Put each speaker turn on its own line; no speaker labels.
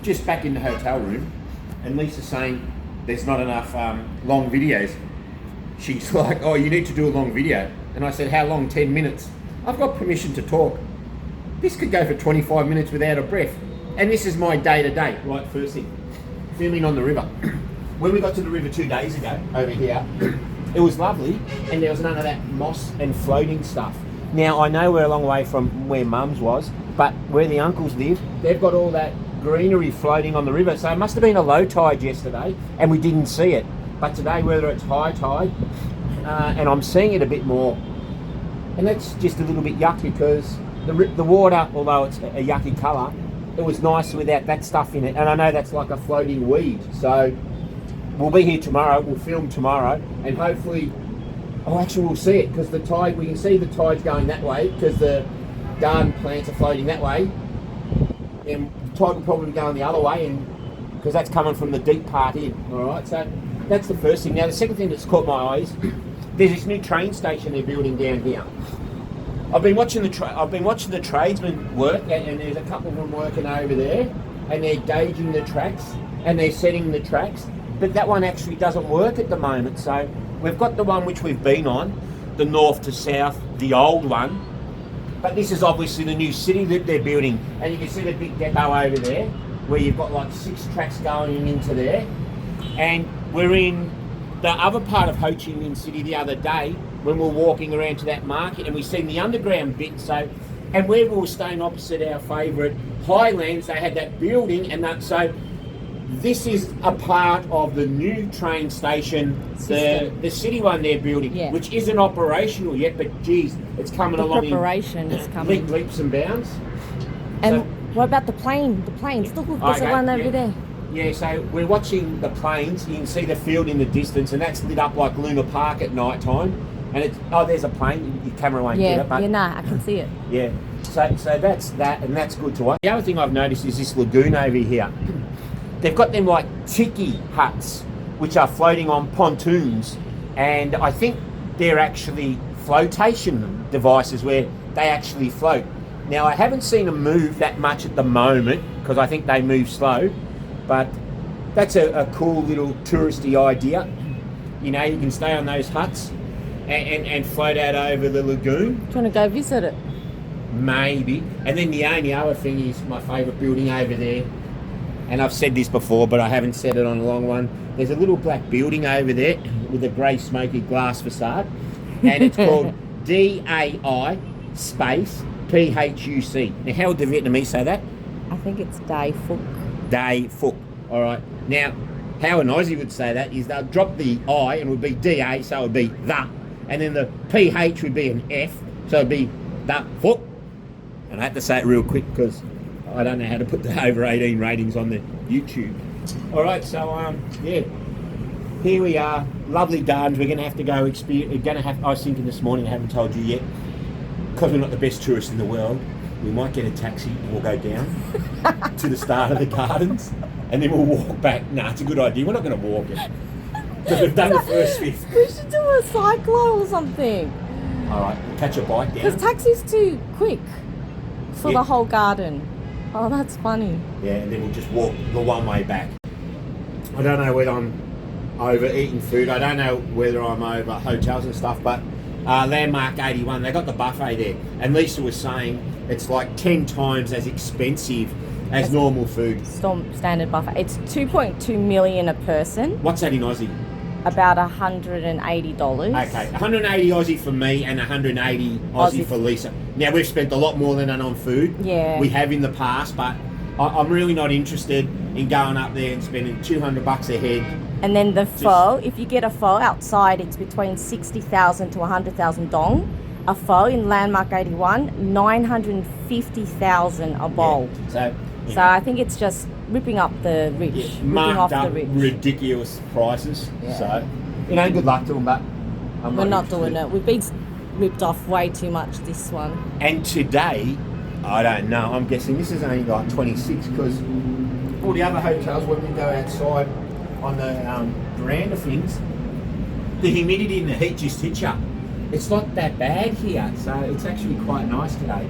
just back in the hotel room, and Lisa's saying there's not enough long videos. She's like, oh, you need to do a long video. And I said, how long? 10 minutes. I've got permission to talk. This could go for 25 minutes without a breath. And this is my day-to-day. Right, first thing, filming on the river. When we got to the river 2 days ago, over here, it was lovely, and there was none of that moss and floating stuff. Now, I know we're a long way from where Mum's was, but where the uncles live, they've got all that greenery floating on the river. So it must have been a low tide yesterday, and we didn't see it. But today, whether it's high tide, and I'm seeing it a bit more, and that's just a little bit yuck because the water, although it's a yucky colour, it was nice without that stuff in it. And I know that's like a floating weed. So we'll be here tomorrow, we'll film tomorrow, and hopefully, actually we'll see it because the tide, we can see the tide's going that way because the garden plants are floating that way. And the tide will probably be going the other way, and because that's coming from the deep part in. All right, so that's the first thing. Now the second thing that's caught my eye is there's this new train station they're building down here. I've been watching the tradesmen work, and there's a couple of them working over there, and they're gauging the tracks and they're setting the tracks. But that one actually doesn't work at the moment. So we've got the one which we've been on, the north to south, the old one. But this is obviously the new city that they're building, and you can see the big depot over there, where you've got like 6 tracks going into there. And we're in the other part of Ho Chi Minh City the other day when we were walking around to that market, and we seen the underground bit. So, and where we were staying opposite our favourite Highlands, they had that building, and that. So this is a part of the new train station, the city one they're building, which isn't operational yet, but geez, it's coming along. The
preparation is coming.
Leaps and bounds.
And
so,
what about the plane? The planes. Look, there's one over there.
Yeah, so we're watching the planes. You can see the field in the distance, and that's lit up like Luna Park at night time. And it's, there's a plane. Your camera won't get it. But
I can see it.
Yeah, so that's that, and that's good to watch. The other thing I've noticed is this lagoon over here. They've got them like tiki huts, which are floating on pontoons, and I think they're actually flotation devices where they actually float. Now, I haven't seen them move that much at the moment because I think they move slow, but that's a cool little touristy idea. You know, you can stay on those huts and float out over the lagoon.
Do you want to go visit it?
Maybe. And then the only other thing is my favourite building over there. And I've said this before, but I haven't said it on a long one. There's a little black building over there with a grey smoky glass facade. And it's called DAI space PHUC. Now, how would the Vietnamese say that?
I think it's Dai Phuc.
Dai Phuc. All right. Now, how an Aussie would say that is they'll drop the I and it would be DA, so it would be the. And then the PH would be an F, so it would be Da Phuc. And I had to say it real quick because I don't know how to put the over 18 ratings on the YouTube. All right, so yeah, here we are. Lovely gardens. We're going to have to go experience. I was thinking this morning, I haven't told you yet, because we're not the best tourists in the world. We might get a taxi and we'll go down to the start of the gardens, and then we'll walk back. Nah, it's a good idea. We're not going to walk it because we've done the first 5.
We should do a cyclo or something.
All right, we'll catch a bike down.
Because taxi's too quick for the whole garden. Oh, that's funny.
Yeah, and then we'll just walk the one way back. I don't know whether I'm over eating food. I don't know whether I'm over hotels and stuff, but Landmark 81, they got the buffet there. And Lisa was saying it's like 10 times as expensive as normal food.
Standard buffet. It's 2.2 million a person.
What's that in Aussie?
About $180.
Okay, 180 Aussie for me and 180 Aussie for Lisa. Now, we've spent a lot more than that on food.
Yeah.
We have in the past, but I'm really not interested in going up there and spending $200 a head.
And then the pho, if you get a pho outside, it's between 60,000 to 100,000 dong. A pho in Landmark 81, 950,000 a bowl.
Yeah.
So I think it's just ripping up the rich.
Yeah, marked up ridiculous prices. Yeah. So, good luck to them, but
we're not doing it. We've been ripped off way too much this one.
And today, I don't know, I'm guessing this is only like 26 because all the other hotels, when we go outside on the veranda things, the humidity and the heat just hits you. It's not that bad here, so it's actually quite nice today.